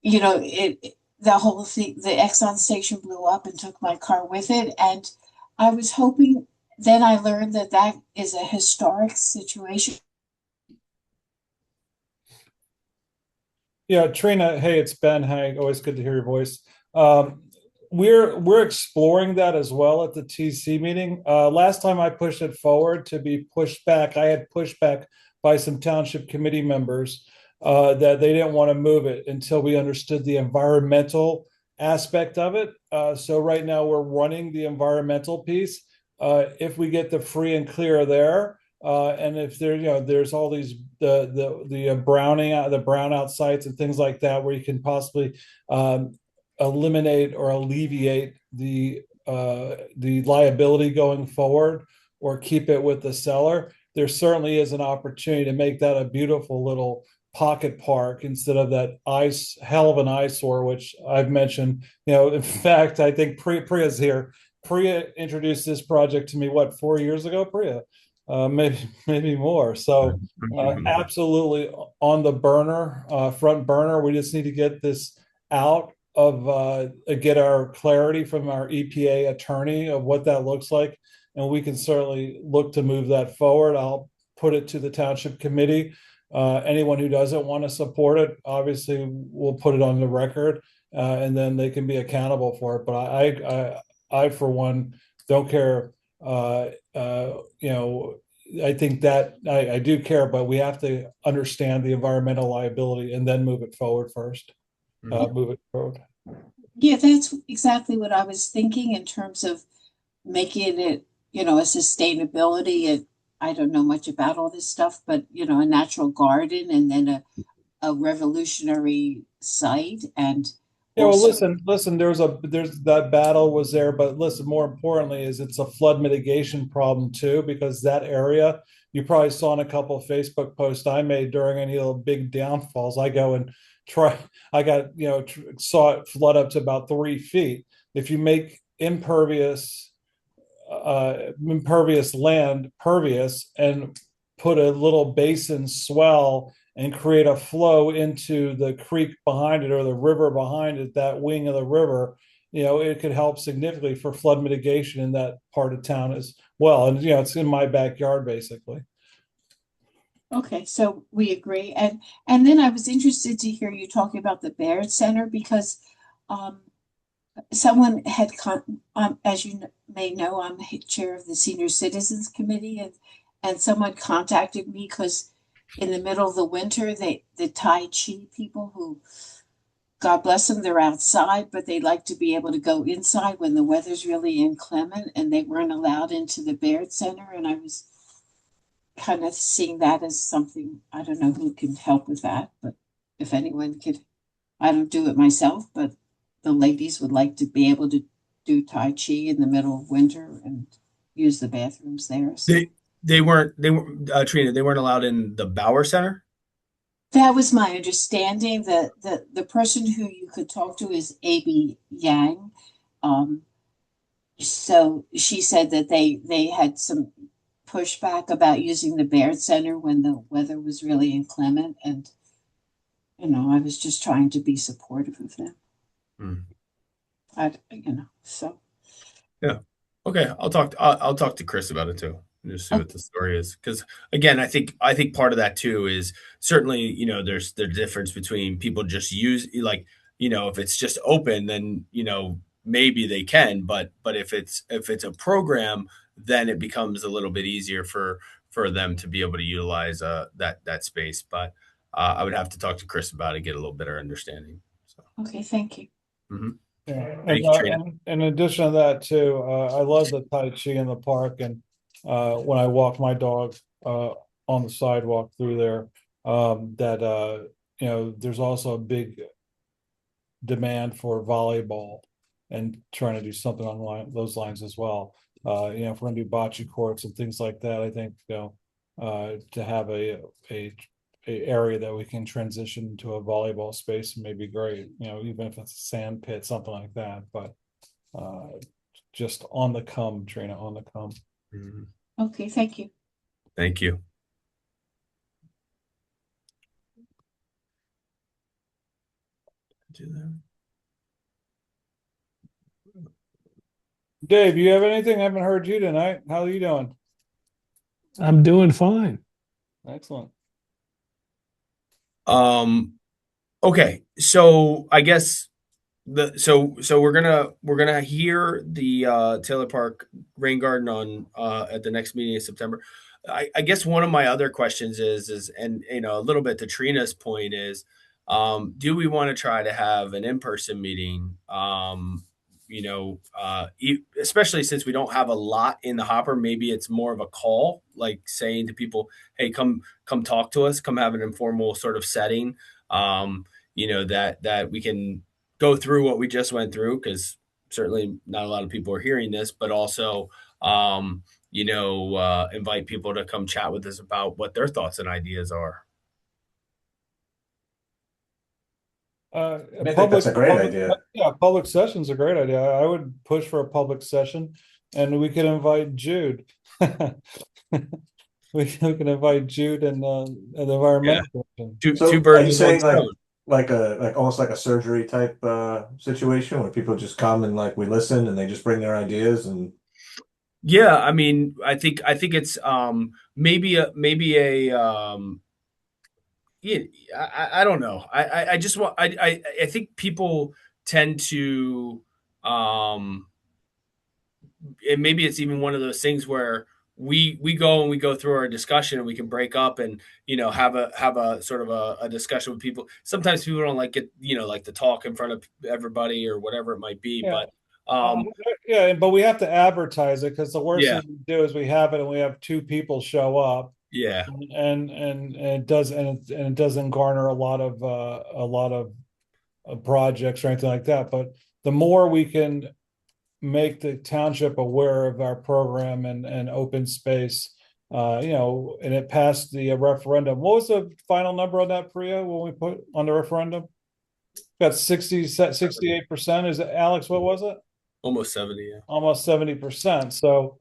the whole thing, the Exxon station blew up and took my car with it. And I was hoping, then I learned that that is a historic situation. Yeah, Trina, hey, it's Ben. Hey, always good to hear your voice. We're exploring that as well at the TC meeting. Last time I pushed it forward to be pushed back, I had pushback by some township committee members that they didn't want to move it until we understood the environmental aspect of it. So right now we're running the environmental piece. If we get the free and clear there, and if there, there's all these the brownout sites and things like that where you can possibly eliminate or alleviate the liability going forward, or keep it with the seller. There certainly is an opportunity to make that a beautiful little pocket park instead of that hell of an eyesore, which I've mentioned. In fact, I think Priya's here. Priya introduced this project to me, 4 years ago, Priya? Maybe more. So absolutely on the front burner. We just need to get this out of get our clarity from our EPA attorney of what that looks like, and we can certainly look to move that forward. I'll put it to the township committee. Anyone who doesn't want to support it, obviously, we'll put it on the record, and then they can be accountable for it. But I for one, don't care. I think that I do care, but we have to understand the environmental liability and then move it forward first. Move it forward. Yeah, that's exactly what I was thinking in terms of making it, a sustainability. And I don't know much about all this stuff, but a natural garden and then a revolutionary site. And Yeah, well, listen, there's that battle was there, but listen, more importantly is it's a flood mitigation problem too, because that area, you probably saw in a couple of Facebook posts I made during any of the big downfalls, I go and saw it flood up to about 3 feet. If you make impervious land pervious and put a little basin swell and create a flow into the creek behind it or the river behind it, that wing of the river, it could help significantly for flood mitigation in that part of town as well. And, it's in my backyard, basically. Okay, so we agree. And then I was interested to hear you talking about the Baird Center because someone had as you may know, I'm chair of the Senior Citizens Committee, and someone contacted me because in the middle of the winter, the Tai Chi people who, God bless them, they're outside, but they like to be able to go inside when the weather's really inclement, and they weren't allowed into the Baird Center. And I was kind of seeing that as something, I don't know who can help with that, but if anyone could, I don't do it myself, but the ladies would like to be able to do Tai Chi in the middle of winter and use the bathrooms there. So They weren't Trina, they weren't allowed in the Bauer Center. that was my understanding. The person who you could talk to is A.B. Yang. So she said that they had some pushback about using the Baird Center when the weather was really inclement, and I was just trying to be supportive of them. So Yeah. Okay. I'll talk to Chris about it too. And just see what the story is. Because again, I think part of that too is certainly, there's the difference between people just use if it's just open, then, maybe they can, but if it's a program, then it becomes a little bit easier for them to be able to utilize that space. But I would have to talk to Chris about it, get a little better understanding. So. Okay, thank you. Mm-hmm. Yeah. Thank you, Trina. And in addition to that too, I love the Tai Chi in the park, and when I walk my dog on the sidewalk through there, there's also a big demand for volleyball and trying to do something along those lines as well. If we're gonna do bocce courts and things like that, I think to have a area that we can transition to a volleyball space may be great. Even if it's a sand pit, something like that. But just on the come, Trina, on the come. Mm-hmm. Okay, thank you. Thank you. Do that. Dave, you have anything? I haven't heard you tonight. How are you doing? I'm doing fine. Excellent. Okay, so I guess so we're gonna hear the Taylor Park Rain Garden on at the next meeting in September. I guess one of my other questions is and a little bit to Trina's point is, do we want to try to have an in-person meeting? Especially since we don't have a lot in the hopper, maybe it's more of a call, like saying to people, hey, come talk to us, come have an informal sort of setting, that we can go through what we just went through, because certainly not a lot of people are hearing this, but also, invite people to come chat with us about what their thoughts and ideas are. I think that's a great idea. Yeah, public session's a great idea. I would push for a public session, and we could invite Jude. we can invite Jude and the environmental section. Two birds with one stone. Like almost like a surgery type situation where people just come and we listen and they just bring their ideas and. Yeah, I mean, I think it's maybe a yeah, I don't know. I just want I think people tend to and maybe it's even one of those things where we go and we go through our discussion and we can break up and have a sort of a discussion with people. Sometimes people don't like it, like to talk in front of everybody or whatever it might be. Yeah. But but we have to advertise it, because the worst Yeah. thing we do is we have it and we have two people show up. Yeah. And it doesn't garner a lot of projects or anything like that. But the more we can make the township aware of our program and open space, and it passed the referendum. What was the final number on that, Priya, when we put on the referendum? Got 68%. Is it, Alex? What was it? Almost 70. Yeah. Almost 70%. So,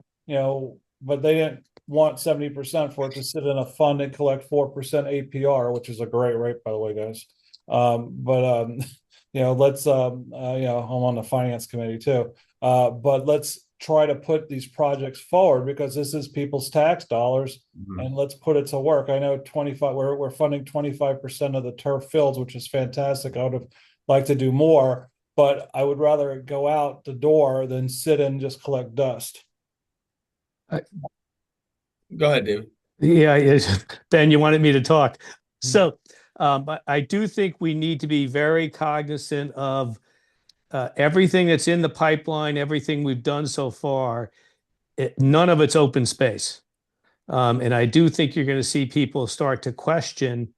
but they didn't want 70% for it to sit in a fund and collect 4% APR, which is a great rate, by the way, guys. Let's I'm on the finance committee too. But let's try to put these projects forward because this is people's tax dollars, and let's put it to work. I know we're funding 25% of the turf fields, which is fantastic. I would have liked to do more, but I would rather go out the door than sit and just collect dust. Go ahead, David. Yeah, Ben, you wanted me to talk. So I do think we need to be very cognizant of everything that's in the pipeline, everything we've done so far. None of it's open space. And I do think you're going to see people start to question,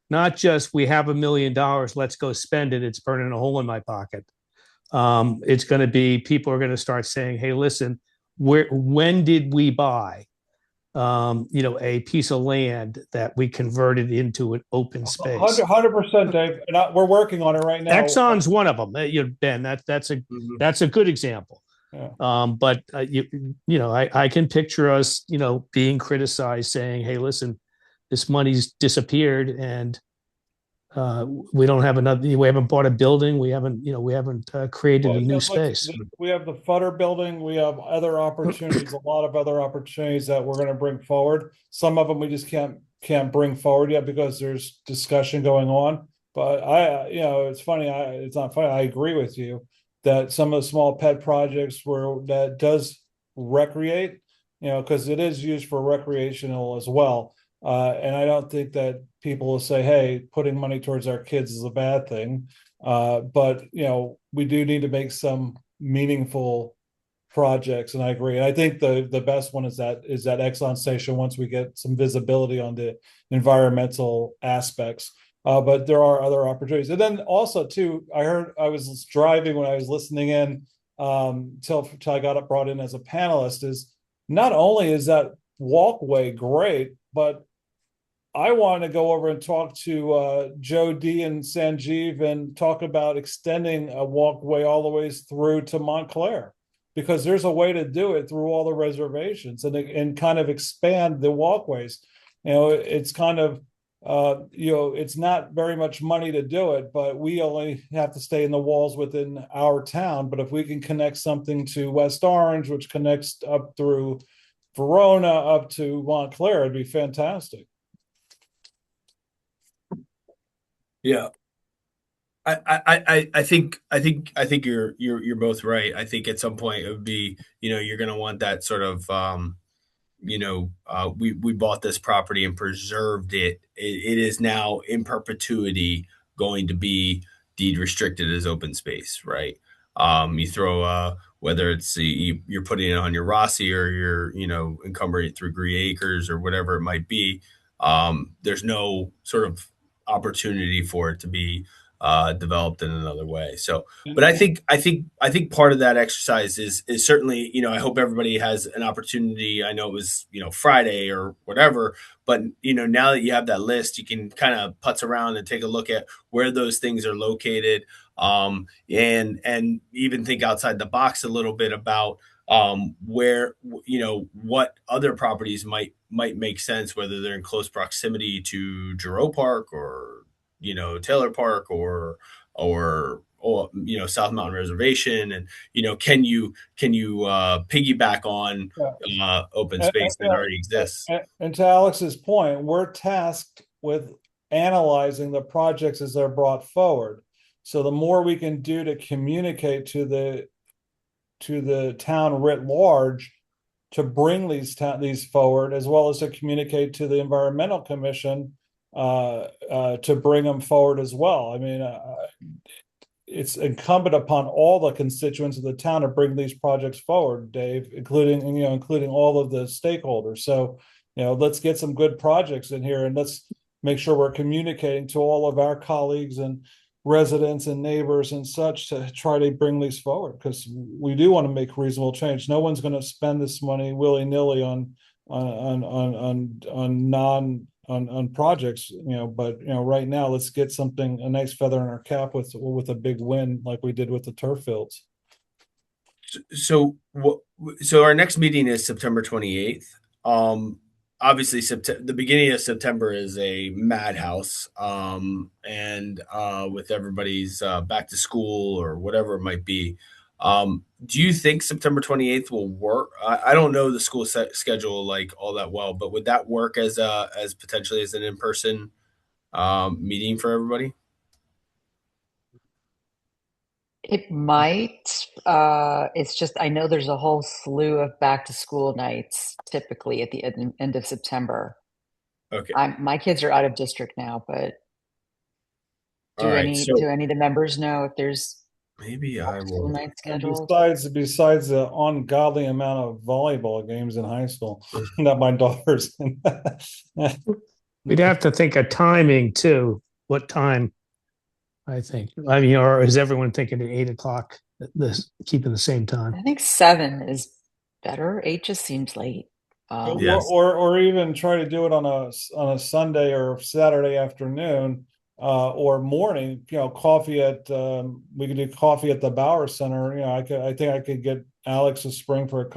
not just we have $1 million, let's go spend it. It's burning a hole in my pocket. It's going to be people are going to start saying, hey, listen, when did we buy a piece of land that we converted into an open space? 100%, Dave. And we're working on it right now. Exxon's one of them. Ben, that's a good example. Yeah. But I can picture us, being criticized, saying, "Hey, listen, this money's disappeared, and we don't have another. We haven't bought a building. We haven't created a new space." We have the Futter building. We have other opportunities, a lot of other opportunities that we're going to bring forward. Some of them we just can't bring forward yet because there's discussion going on. But it's funny. It's not funny. I agree with you that some of the small pet projects that does recreate, because it is used for recreational as well. And I don't think that people will say, hey, putting money towards our kids is a bad thing. But we do need to make some meaningful projects. And I agree. And I think the best one is that Exxon station once we get some visibility on the environmental aspects. But there are other opportunities. And then also, too, I was driving when I was listening in till I got brought in as a panelist, is not only is that walkway great, but I want to go over and talk to Joe D and Sanjeev and talk about extending a walkway all the way through to Montclair, because there's a way to do it through all the reservations and kind of expand the walkways. It's kind of it's not very much money to do it, but we only have to stay in the walls within our town. But if we can connect something to West Orange, which connects up through Verona up to Montclair, it'd be fantastic. Yeah. I think you're both right. I think at some point it would be, you're going to want that sort of, we bought this property and preserved it. It is now in perpetuity going to be deed restricted as open space, right? You throw whether it's you're putting it on your Rossi or you're encumbering it through Green Acres or whatever it might be. There's no sort of opportunity for it to be developed in another way. So, but I think part of that exercise is certainly, I hope everybody has an opportunity. I know it was, Friday or whatever, but now that you have that list, you can kind of putz around and take a look at where those things are located. And even think outside the box a little bit about where, what other properties might make sense, whether they're in close proximity to Giroux Park or, Taylor Park or South Mountain Reservation. And, can you piggyback on open space that already exists? And to Alex's point, we're tasked with analyzing the projects as they're brought forward. So the more we can do to communicate to the town writ large to bring these forward, as well as to communicate to the Environmental Commission to bring them forward as well. I mean, it's incumbent upon all the constituents of the town to bring these projects forward, Dave, including all of the stakeholders. So, let's get some good projects in here, and let's make sure we're communicating to all of our colleagues and residents and neighbors and such to try to bring these forward, because we do want to make reasonable change. No one's going to spend this money willy-nilly on projects, but right now let's get a nice feather in our cap with a big win like we did with the turf fields. So our next meeting is September 28th. obviously the beginning of September is a madhouse, and with everybody's back to school or whatever it might be. Do you think September 28th will work? I don't know the school schedule like all that well, but would that work as potentially as an in-person meeting for everybody? It might. It's just I know there's a whole slew of back to school nights typically at the end of September. Okay. My kids are out of district now, but All right. So do any of the members know if there's maybe back I to school will. night scheduled? Besides the ungodly amount of volleyball games in high school that my daughter's in. We'd have to think of timing too. What time? I think. I mean, or is everyone thinking at 8 o'clock? Keeping the same time. I think 7 is better. 8 just seems late. Yes. Or even try to do it on a Sunday or Saturday afternoon, or morning. Coffee at we could do coffee at the Bauer Center. I think I could get Alex a spring for a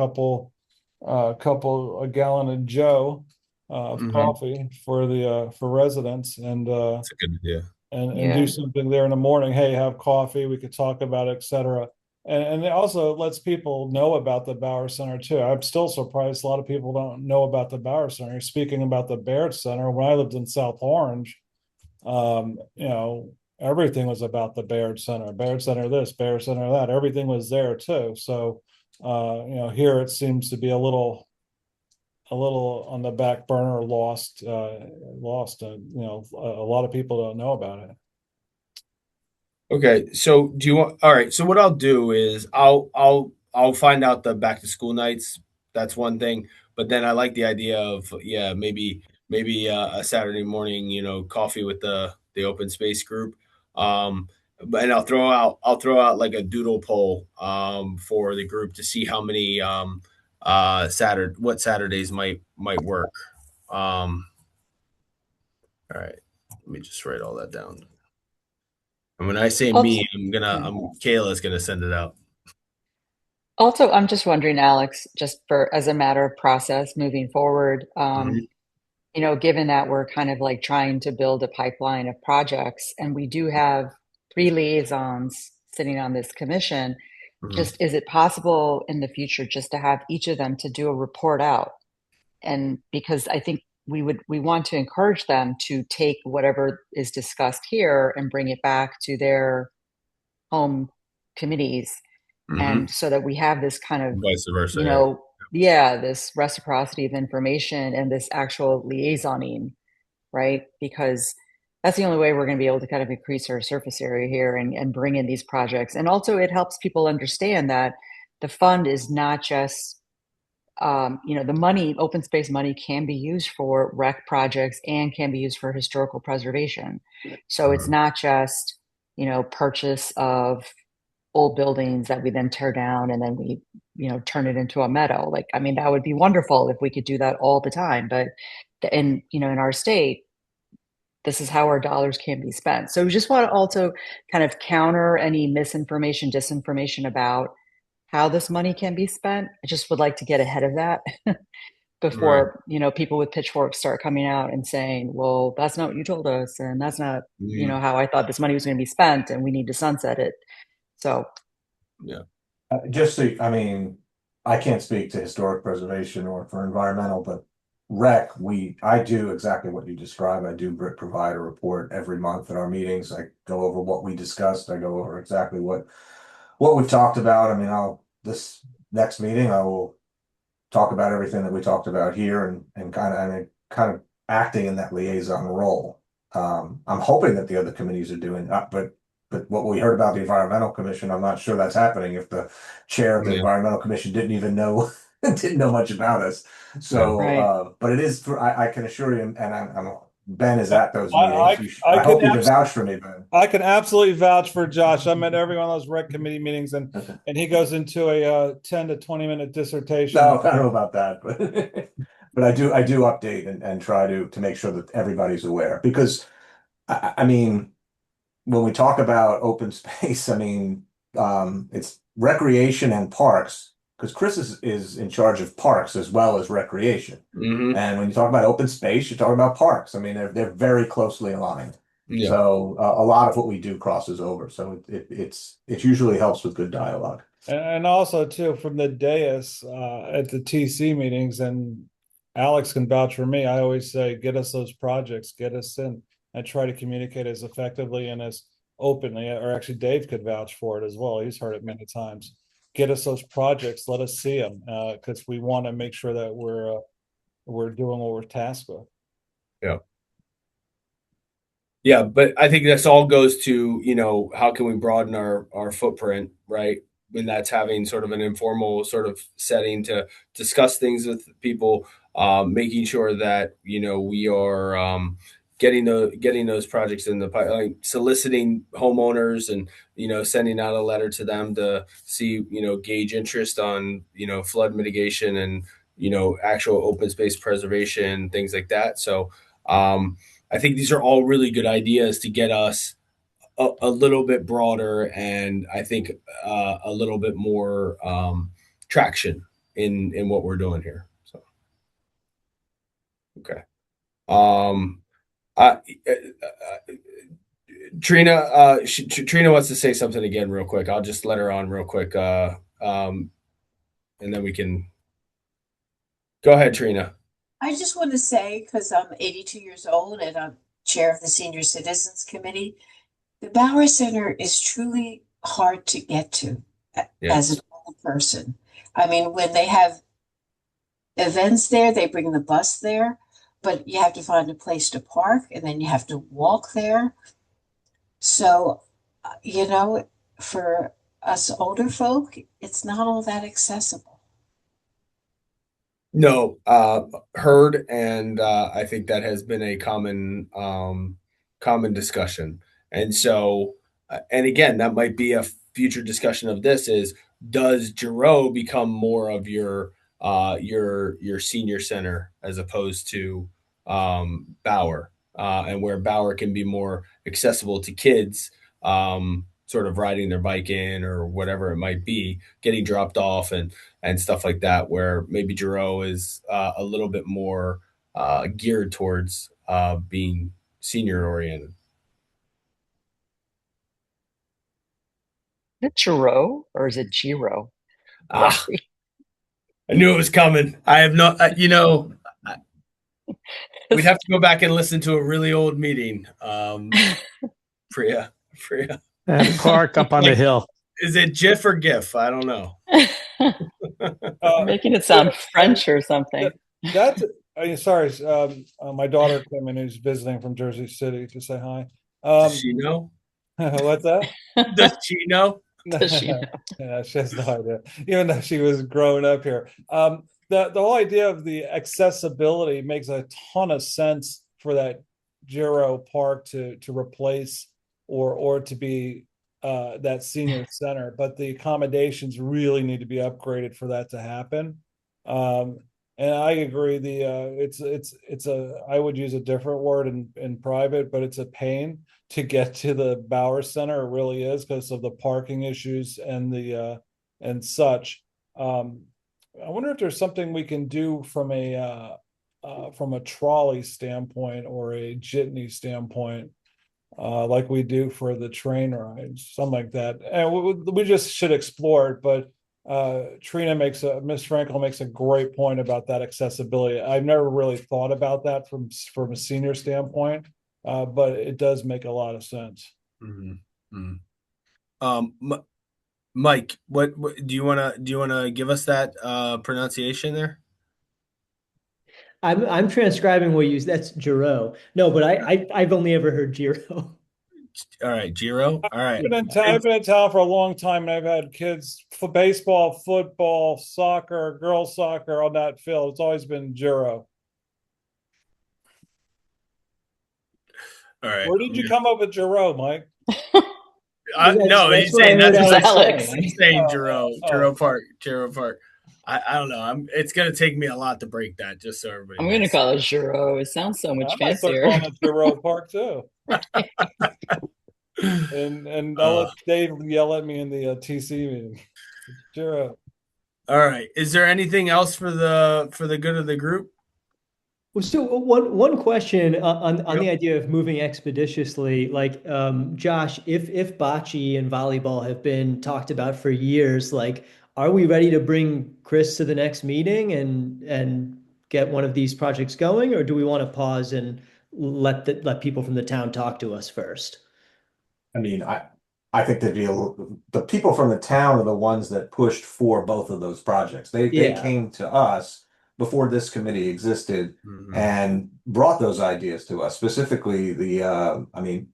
gallon of Joe of coffee for residents, and That's a good idea. and do something there in the morning. Hey, have coffee. We could talk about it, etc. And it also lets people know about the Bauer Center too. I'm still surprised a lot of people don't know about the Bauer Center. Speaking about the Baird Center, when I lived in South Orange, everything was about the Baird Center. Baird Center this, Baird Center that. Everything was there too. So here it seems to be a little on the back burner, lost. A lot of people don't know about it. Okay, so do you want? All right, so what I'll do is I'll find out the back to school nights. That's one thing, but then I like the idea of maybe a Saturday morning, coffee with the open space group. And I'll throw out like a doodle poll for the group to see how many what Saturdays might work. All right, let me just write all that down. And when I say me, Kayla's gonna send it out. Also, I'm just wondering, Alex, just as a matter of process moving forward, given that we're kind of like trying to build a pipeline of projects, and we do have 3 liaisons sitting on this commission, just is it possible in the future just to have each of them to do a report out? And because I think we want to encourage them to take whatever is discussed here and bring it back to their home committees. And so that we have this kind of vice versa, this reciprocity of information and this actual liaisoning, right? Because that's the only way we're going to be able to kind of increase our surface area here and bring in these projects. And also it helps people understand that the fund is not just the money, open space money can be used for rec projects and can be used for historical preservation. So it's not just, purchase of old buildings that we then tear down and then we, turn it into a meadow. Like, I mean, that would be wonderful if we could do that all the time. But in our state, this is how our dollars can be spent. So we just want to also kind of counter any misinformation, disinformation about how this money can be spent. I just would like to get ahead of that before, people with pitchforks start coming out and saying, well, that's not what you told us. And that's not, how I thought this money was going to be spent and we need to sunset it. So, yeah. I can't speak to historic preservation or for environmental, but I do exactly what you described. I do provide a report every month at our meetings. I go over what we discussed. I go over exactly what we've talked about. This next meeting, I will talk about everything that we talked about here and kind of acting in that liaison role. I'm hoping that the other committees are doing that, but what we heard about the Environmental Commission, I'm not sure that's happening if the chair of the Environmental Commission didn't even know much about us. So, but it is, I can assure you, and Ben is at those meetings. I hope you can vouch for me, Ben. I can absolutely vouch for Josh. I'm at every one of those rec committee meetings, and he goes into a 10 to 20-minute dissertation. No, I don't know about that, but I do update and try to make sure that everybody's aware, because when we talk about open space, it's recreation and parks because Chris is in charge of parks as well as recreation. Mhm. And when you talk about open space, you're talking about parks. I mean, they're very closely aligned. Yeah. So a lot of what we do crosses over. So it usually helps with good dialogue. And also too, from the dais at the TC meetings, and Alex can vouch for me, I always say, get us those projects, get us in. I try to communicate as effectively and as openly, or actually Dave could vouch for it as well. He's heard it many times. Get us those projects, let us see them, because we want to make sure that we're doing what we're tasked with. Yeah. Yeah, but I think this all goes to, how can we broaden our footprint, right? When that's having sort of an informal sort of setting to discuss things with people, making sure that, we are getting those projects in the pipeline, soliciting homeowners and, sending out a letter to them to see, gauge interest on, flood mitigation and, actual open space preservation, things like that. So, I think these are all really good ideas to get us a little bit broader and I think a little bit more traction in what we're doing here. So, okay. I, Trina wants to say something again real quick. I'll just let her on real quick, and then we can go ahead, Trina. I just want to say, because I'm 82 years old and I'm chair of the Senior Citizens Committee, the Bauer Center is truly hard to get to as an old person. I mean, when they have events there, they bring the bus there, but you have to find a place to park and then you have to walk there. So, for us older folk, it's not all that accessible. No, heard, and I think that has been a common discussion. And so, and again, that might be a future discussion of this: is does Giroux become more of your senior center as opposed to Bauer, and where Bauer can be more accessible to kids, sort of riding their bike in or whatever it might be, getting dropped off and stuff like that, where maybe Giroux is a little bit more geared towards being senior oriented. Is it Giroux or is it Giro? I knew it was coming. I have no, we'd have to go back and listen to a really old meeting. Priya. That park up on the hill. Is it GIF or GIF? I don't know. Making it sound French or something. That's sorry. My daughter came in, who's visiting from Jersey City, to say hi. Does she know? What's that? Does she know? Does she know? Yeah, she has no idea, even though she was growing up here. The whole idea of the accessibility makes a ton of sense for that Giroux Park to replace or to be that senior center, but the accommodations really need to be upgraded for that to happen. And I agree. It's I would use a different word in private, but it's a pain to get to the Bauer Center. It really is, because of the parking issues and and such. I wonder if there's something we can do from a trolley standpoint or a jitney standpoint, like we do for the train rides, something like that. And we just should explore it. But Miss Frankel makes a great point about that accessibility. I've never really thought about that from a senior standpoint, but it does make a lot of sense. Mm-hmm. Mm-hmm. Mike, what do you wanna give us that pronunciation there? I'm transcribing what you use. That's Giroux. No, but I've only ever heard Giro. All right, Giroux. All right. I've been in town for a long time, and I've had kids for baseball, football, soccer, girls soccer on that field. It's always been Giroux. All right. Where did you come up with Giroux, Mike? No, he's saying that's what Alex. He's saying Giroux Park. I don't know. It's gonna take me a lot to break that, just so everybody. I'm gonna call it Giroux. It sounds so much fancier. I might start calling it Giroux Park too. And I'll let Dave yell at me in the TC meeting. Giroux. All right. Is there anything else for the good of the group? Well, so one question on Yep. the idea of moving expeditiously, like Josh, if bocce and volleyball have been talked about for years, like are we ready to bring Chris to the next meeting and get one of these projects going, or do we want to pause and let people from the town talk to us first? I mean, I think the people from the town are the ones that pushed for both of those projects. They Yeah. came to us before this committee existed Mhm. and brought those ideas to us. Specifically, I mean,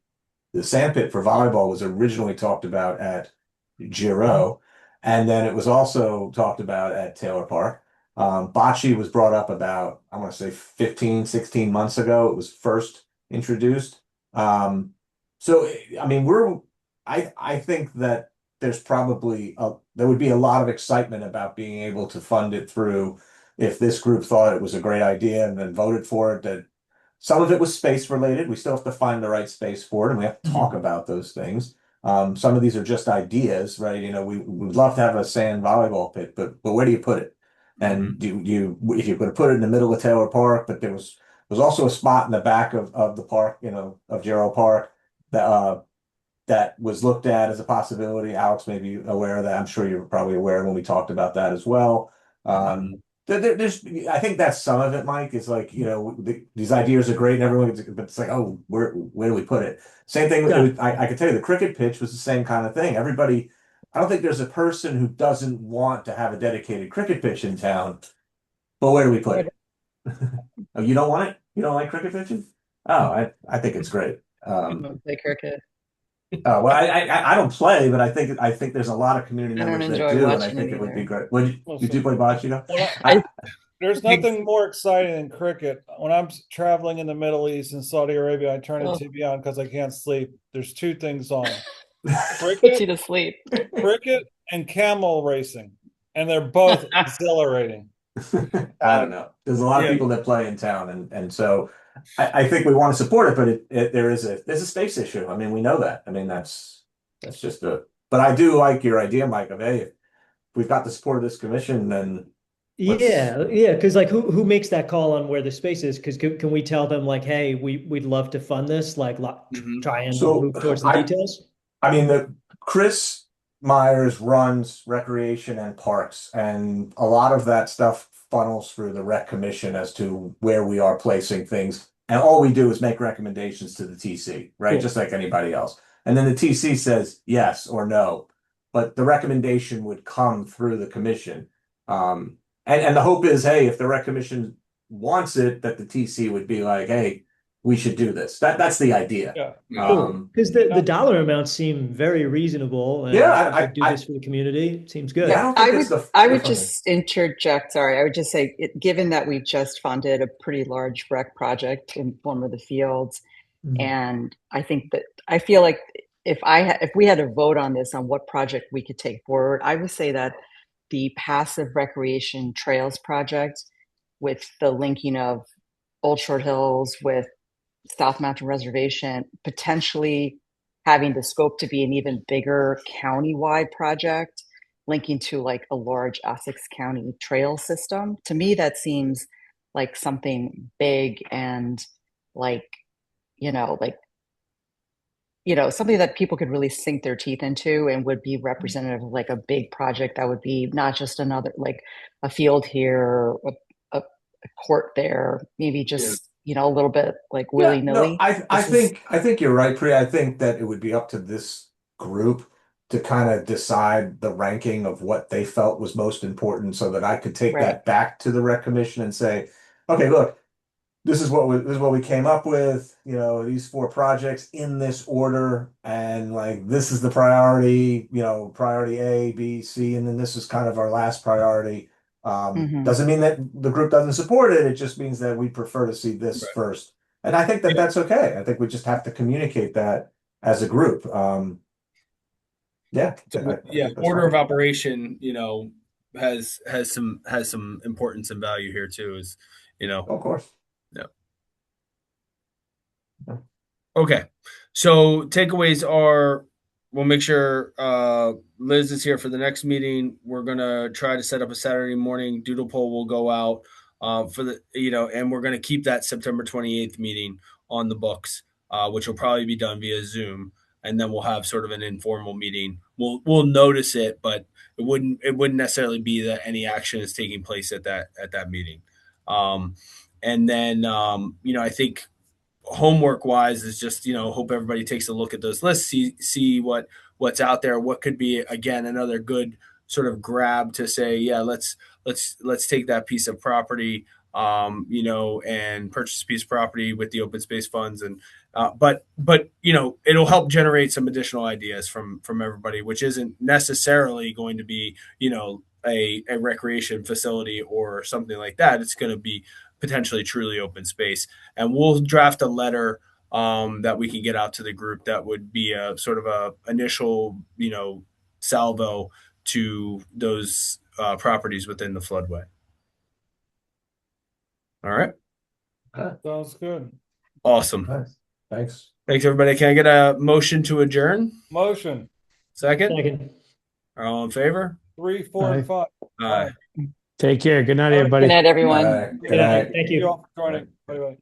the sandpit for volleyball was originally talked about at Giro, and then it was also talked about at Taylor Park. Bocce was brought up about, I want to say 15, 16 months ago. It was first introduced. So, I mean, I think that there would be a lot of excitement about being able to fund it through if this group thought it was a great idea and then voted for it, that some of it was space related. We still have to find the right space for it, and we have to talk about those things. Some of these are just ideas, right? You know, we would love to have a sand volleyball pit, but where do you put it? And do you if you could put it in the middle of Taylor Park, but there's also a spot in the back of the park, you know, of Gerald Park that that was looked at as a possibility. Alex may be aware of that. I'm sure you're probably aware when we talked about that as well. There's, I think that's some of it, Mike. Is like, you know, these ideas are great and everyone, but it's like, oh, where do we put it? Same thing. Yeah. I could tell you the cricket pitch was the same kind of thing. Everybody, I don't think there's a person who doesn't want to have a dedicated cricket pitch in town, but where do we put it? Oh, you don't want it? You don't like cricket pitching? Oh, I think it's great. Play cricket. Well, I don't play, but I think there's a lot of community I don't members that enjoy do, and I watching think it it would be either. great. Would you do play bocce, though? Well, there's nothing more exciting than cricket. When I'm traveling in the Middle East and Saudi Arabia, I turn the Oh. TV on because I can't sleep. There's two things on: Puts you cricket, to sleep. cricket, and camel racing, and they're both exhilarating. I don't know. There's a lot of Yeah. people that play in town, and so I think we want to support it, but there's a space issue. I mean, we know that. I mean, that's just a. But I do like your idea, Mike, of hey, if we've got the support of this commission, then Yeah, because like who makes that call on where the space is? Because can we tell them like, hey, we'd love to fund this, like Mhm. try and So, move towards the details? I mean, Chris Myers runs recreation and parks, and a lot of that stuff funnels through the rec commission as to where we are placing things. And all we do is make recommendations to the TC, right? Cool. Just like anybody else. And then the TC says yes or no, but the recommendation would come through the commission. And the hope is, hey, if the rec commission wants it, that the TC would be like, hey, we should do this. That's the idea. Yeah. Because the dollar amounts seem very reasonable. And Yeah, if we do this for the community. It seems good. Yeah, I don't I think would it's the I would funding. just interject. Sorry, I would just say, given that we've just funded a pretty large rec project in form of the fields, Mhm. and I think that I feel like if we had to vote on this on what project we could take forward, I would say that the passive recreation trails project with the linking of Old Short Hills with South Mountain Reservation, potentially having the scope to be an even bigger county-wide project, linking to like a large Essex County trail system. To me, that seems like something big and like, you know, like, something that people could really sink their teeth into and would be representative of like a big project that would be not just another, like a field here, a court there, maybe just, a little bit like Yeah, no, willy-nilly. I think you're right, Priya. I think that it would be up to this group to kind of decide the ranking of what they felt was most important so that I could take Right. that back to the rec commission and say, okay, look, this is what we came up with, you know, these 4 projects in this order, and like this is the priority, you know, priority A, B, C, and then this is kind of our last priority. Mhm. Doesn't mean that the group doesn't support it. It just means that we prefer to see this Right. first. And I think that that's okay. I think we just have to communicate that as a group. Yeah. So, I think that's order fine. of operation, has some importance and value here too. Of course. Okay. So takeaways are we'll make sure Liz is here for the next meeting. We're gonna try to set up a Saturday morning doodle poll. Will go out for the and we're gonna keep that September 28th meeting on the books, which will probably be done via Zoom, and then we'll have sort of an informal meeting. We'll notice it, but it wouldn't necessarily be that any action is taking place at that meeting. And then I think homework wise is just hope everybody takes a look at those lists, see what's out there, what could be again another good sort of grab to say, yeah, let's take that piece of property, and purchase a piece of property with the open space funds, and but it'll help generate some additional ideas from everybody, which isn't necessarily going to be a recreation facility or something like that. It's going to be potentially truly open space, and we'll draft a letter that we can get out to the group that would be a sort of a initial salvo to those properties within the floodway. All right. Sounds good. Awesome. Nice. Thanks. Thanks, everybody. Can I get a motion to adjourn? Motion. Second? Second. All in favor? 3, 4, and 5. Aye. Take care. Good night, Good everybody. Good night, everyone. Good night. Thank you. Thank you all for joining. Bye bye.